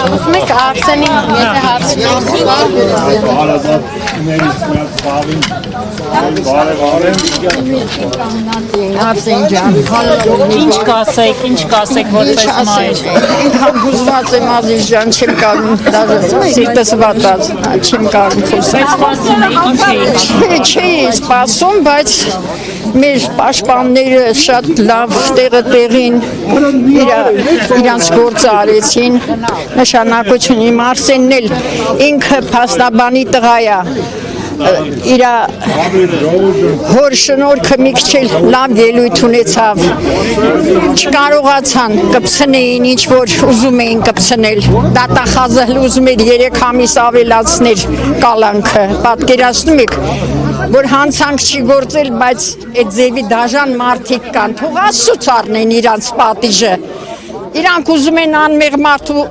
Ուզում եք Արսենին, եթե հարցնեք Արսեն ջան, Ինչ կասեք որպես մայր։ ինքան հուզված եմ Ազիզ ջան, չեմ կարում, սիրտս վատած, չեմ կարում խոսել։ Չի սպասում, բայց մեր պաշտպանները շատ լավ տեղին իրանց գործը արեցին, նշանակություն իմ Արսենն էլ ինքը փաստաբանի տղա է, իր հոր շնորհքը մի քիչ լավ ելույթ ունեցավ, չկարողացան կպցնեին ինչ որ ուզում էին կպցնել, դատախազը ուզում էր 3 ամիս ավելացներ կալանքը, պատկերացնում եք, որ հանցանք չի գործել, բայց այդ ձևի դաժան մարդիկ կան, թող Աստծուց առնեն իրանց պատիժը, իրանք ուզում են անմեղ մարդու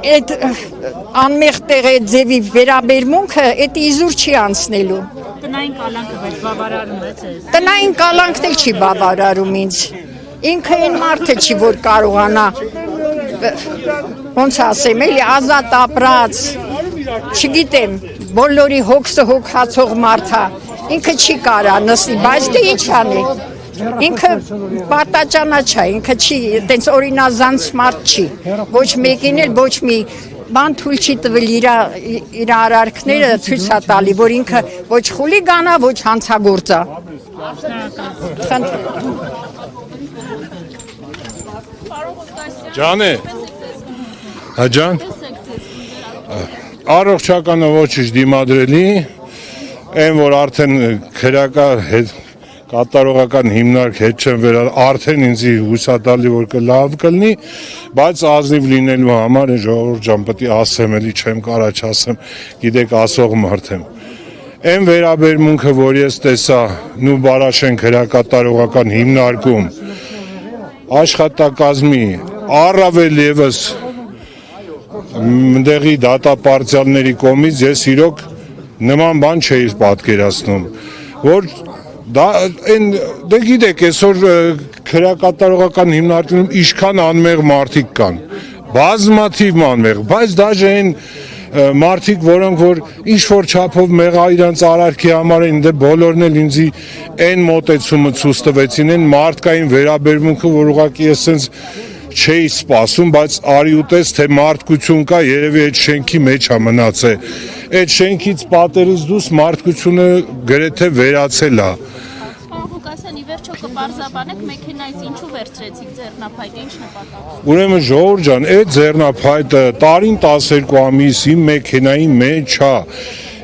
այդ անմեղ տեղի ձևի վերաբերմունքը այդ իզուր չի անցնելու։ Տնային կալանքը բայց բավարարում է ձեզ։ Տնային կալանքն էլ չի բավարարում ինձ։ Ինքը այն մարդը չի, որ կարողանա ոնց ասեմ, էլի ազատ ապրած, չգիտեմ, բոլորի հոգսը հոգացող մարդ է, ինքը չի կարա նստի, բայց դե ինչ անի։ Ինքը պարտաճանաչ է, ինքը չի, տենց օրինազանց մարդ չի, ոչ մեկին էլ ոչ մի բան թույլ չի տվել իր արարքները ցույց է տալի, որ ինքը ոչ խուլիգան է, ոչ հանցագործ է։ Ջան է, ջան, առողջականը ոչինչ դիմադրելի, այն որ արդեն քրեական հետ կատարողական հիմնարկ հետ չեմ վերալ, արդեն ինձի հուսատալի որ կլավ կլնի, բայց ազնիվ լինելու համար ժողովուրդ ջան պետք է ասեմ, էլի չեմ կարա չասեմ, գիտեք ասող մարդ եմ։ Այն վերաբերմունքը, որ ես տեսա նու Բարաշեն քրեակատարողական հիմնարկում աշխատակազմի առավել ևս մնդեղի դատապարտյալների կողմից ես իրոք նման բան չէի պատկերացնում, որ դե գիտեք, այսօր քրեակատարողական հիմնարկում ինչքան անմեղ մարդիկ կան, բազմաթիվ անմեղ, բայց դաժե այն մարդիկ, որոնք որ ինչ-որ չափով մեղա իրանց արարքի համար են, դե բոլորն էլ ինձի այն մոտեցումը ցույց տվեցին, այն մարդկային վերաբերմունքը, որ ուղղակի ես սենց չէի սպասում, բայց արի ուտես, թե մարդկություն կա, երևի այդ շենքի մեջ է մնացել, այդ շենքից պատերից դուրս մարդկությունը գրեթե վերացել է։ Ղուկասյանի վերջո կպարզաբանեք մեքենայից ինչու վերցրեցիք ձեռնափայտը, ինչ նպատակով։ Ուրեմն ժողովուրդ ջան, այդ ձեռնափայտը տարին 12 ամիս իմ մեքենայի մեջ է։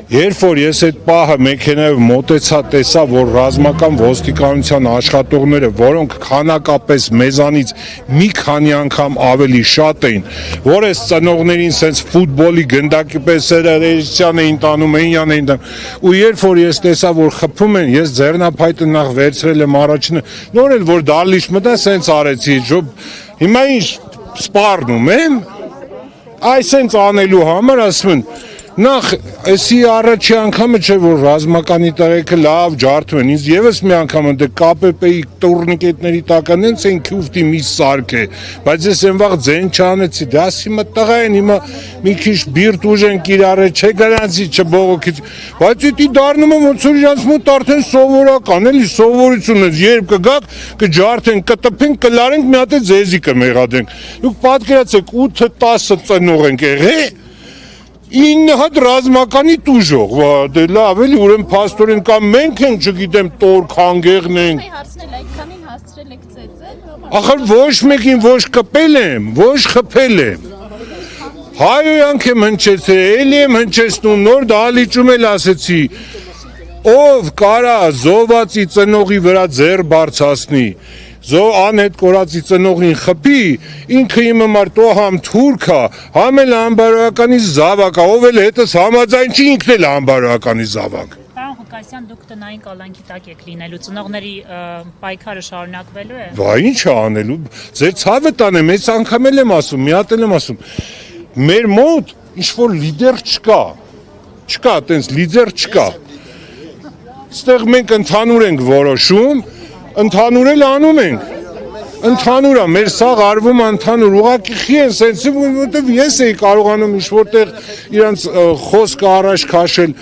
Երբ որ ես այդ պահը մեքենայով մոտեցա, տեսա, որ ռազմական ոստիկանության աշխատողները, որոնք քանակապես մեզանից մի քանի անգամ ավելի շատ էին, որ այս ծնողներին սենց ֆուտբոլի գնդակի պես ռեժիսյան էին տանում, այնյան էին տանում, ու երբ որ ես տեսա, որ խփում են, ես ձեռնափայտը նախ վերցրել եմ առաջինը, նոր էլ որ դալիճ մտա, սենց արեցի, հիմա ինչ սպառնում եմ, այս սենց անելու համար ասում են, նախ էսի առաջի անգամը չէ, որ ռազմականի տղեկը լավ ջարդում են, ինձ եվս մի անգամ ընդ կապեպեի տուրնիկետների տական են ցեն քյուֆտի մի սարք է, բայց ես են վաղ ձեն չանեցի, դա ասիմը տղա են, հիմա մի քիչ բիրտ ուժեն կիրառել, չէ գրանցի չբողոքից, բայց էդի դառնում եմ ոնց որ իրանց մոտ արդեն սովորական, էլի սովորություն է, երբ կգաք, կջարդեն, կտփենք, կլարենք, մի հատ է ձեզի կմեղադենք, դուք պատկերացեք 8-10 ծնող ենք եղել 9 հատ ռազմականի տուժող, դե լավ էլի ուրեմն փաստորեն կամ մենք ենք, չգիտեմ, տոր քանգեղն ենք։ Հարցնել այդքանին հասցրել եք ծեծել։ Ախր ոչ մեկին ոչ կպել եմ, ոչ խփել եմ։ Հայոյանք եմ հնչեցրել, էլի եմ հնչեցնում, նոր դալիճում էլ ասեցի։ Ով կարա զոհվածի ծնողի վրա ձեռ բարձրացնի, անհետ կորածի ծնողին խփի, ինքը իմ համար տո համ թուրք է, համ էլ անբարոյականի զավակ է, ով էլ հետս համաձայն չի, ինքն էլ անբարոյականի զավակ։ Պարոն Ղուկասյան, դուք տնային կալանքի տակ եք լինելու, ծնողների պայքարը շարունակվելու է։ Բա ինչ է անելու, ձեր ցավը տանեմ, այս անգամ էլ եմ ասում, մի հատ էլ եմ ասում, մեր մոտ ինչ-որ լիդեր չկա, տենց լիդեր չկա։ Ստեղ մենք ընդհանուր ենք որոշում, Ընդհանուր էլ անում ենք։ Ընդհանուր է, մեր սաղ արվում ընդհանուր, ուղղակի խի են սենսի, որտեվ ես էի կարողանում ինչ-որտեղ իրանց խոսքը առաջ քաշել,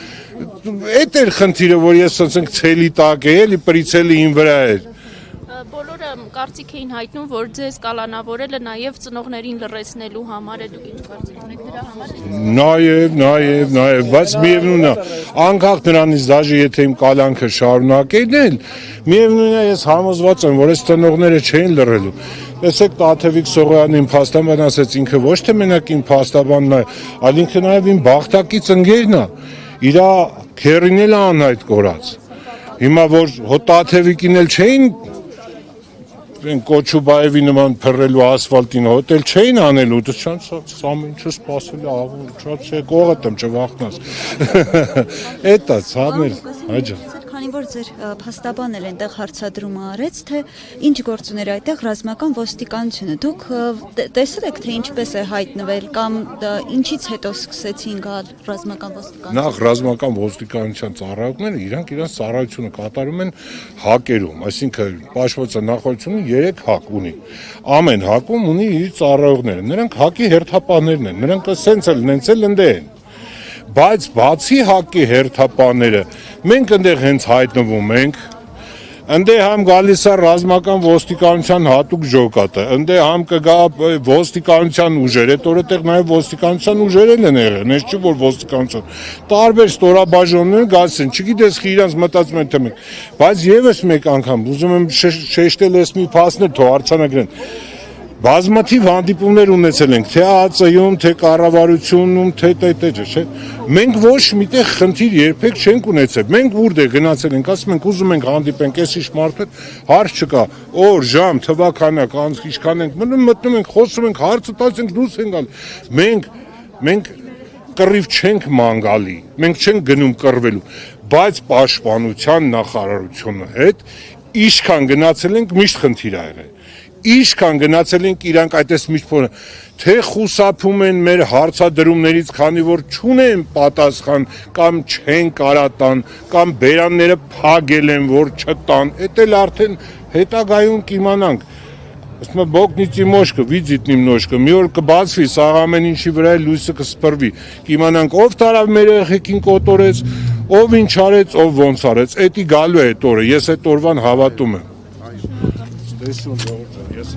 էդ էր խնդիրը, որ ես ասենք ցելի տակ է, էլի պրիցելի իմ վրա էր։ Բոլորը կարծիք էին հայտնում, որ ձեզ կալանավորելը նաև ծնողներին լռեցնելու համար է, դուք ինչ կարծիք ունեք դրա համար։ Նաև, բայց միևնույնն է, անկախ նրանից դաժե եթե իմ կալանքը շարունակեն էլ, միևնույնն է ես համոզված եմ, որ այս ծնողները չէին լռելու։ Տեսեք Տաթևիկ Սողոյանը իմ փաստաբան ասեց, ինքը ոչ թե մենակ իմ փաստաբանն է, այլ ինքը նաև իմ բախտակից ընկերն է, իր քերին էլ անհայտ կորած։ Հիմա որ հո Տաթևիկին էլ չէին Կոչուբաևի նման փռելու ասֆալտին հոտել չէին անելու, դա չանց ամեն ինչը սպասել է, շատ չէ կողդ եմ չվախնաս։ Էտա ցամեր հաջա։ Քանի որ ձեր փաստաբանն էլ այնտեղ հարցադրումը արեց, թե ինչ գործուներ այդտեղ ռազմական ոստիկանությունը, դուք տեսել եք թե ինչպես է հայտնվել կամ ինչից հետո սկսեցին գալ ռազմական ոստիկանություն։ Նախ ռազմական ոստիկանության ծառայողները իրանք իրենց ծառայությունը կատարում են հակերում, այսինքն պաշտպանության նախարարությունը 3 հակ ունի։ Ամեն հակում ունի իր ծառայողները։ Նրանք հակի հերթապահներն են, նրանք սենց էլ նենց էլ ընդ են։ Բայց բացի հակի հերթապահները, մենք այնտեղ հենց հայտնվում ենք, այնտեղ համ գալիս է ռազմական ոստիկանության հատուկ ջոկատը, այնտեղ համ կգա ոստիկանության ուժեր, այդ օրը տեղ նաև ոստիկանության ուժերն են եղել, ես չի որ ոստիկանության։ Տարբեր ստորաբաժանումներ գալիս են, չգիտես խի իրանց մտածում են թե մենք, բայց եւս մեկ անգամ ուզում եմ շեշտել ես մի փաստներ, թող արձանագրեն։ Բազմաթիվ հանդիպումներ ունեցել ենք, թե ԱԱԾ-ում, թե կառավարությունում, թե չէ։ Մենք ոչ միտեղ խնդիր երբեք չենք ունեցել։ Մենք որտեղ գնացել ենք, ասում ենք ուզում ենք հանդիպենք այս մարդու հետ, հարց չկա։ Օր, ժամ, թվականակ, ինչքան ենք մտնում ենք, խոսում ենք, հարցը տալիս ենք, դուրս են գալի։ Մենք կռիվ չենք մանգալի, մենք չենք գնում կռվելու, բայց պաշտպանության նախարարությունը հետ ինչքան գնացել ենք, միշտ խնդիր ա եղել։ Ինչքան գնացել ենք իրանք այդպես միշտ փորը թե խուսափում են մեր հարցադրումներից, քանի որ չունեն պատասխան կամ չեն կարա տան կամ բերանները փագել են որ չտան, էդ էլ արդեն հետագայում կիմանանք։ Ասում եմ բոկնիցի մոշկը, վիզիտ նիմնոշկը, մի օր կբացվի, սա ամեն ինչի վրա է լույսը կսպրվի։ Կիմանանք ով տարավ մեր երեխեքին կոտորեց, ով ինչ արեց, ով ոնց արեց, էդի գալու է այդ օրը, ես այդ օրվան հավատում եմ։ Yes,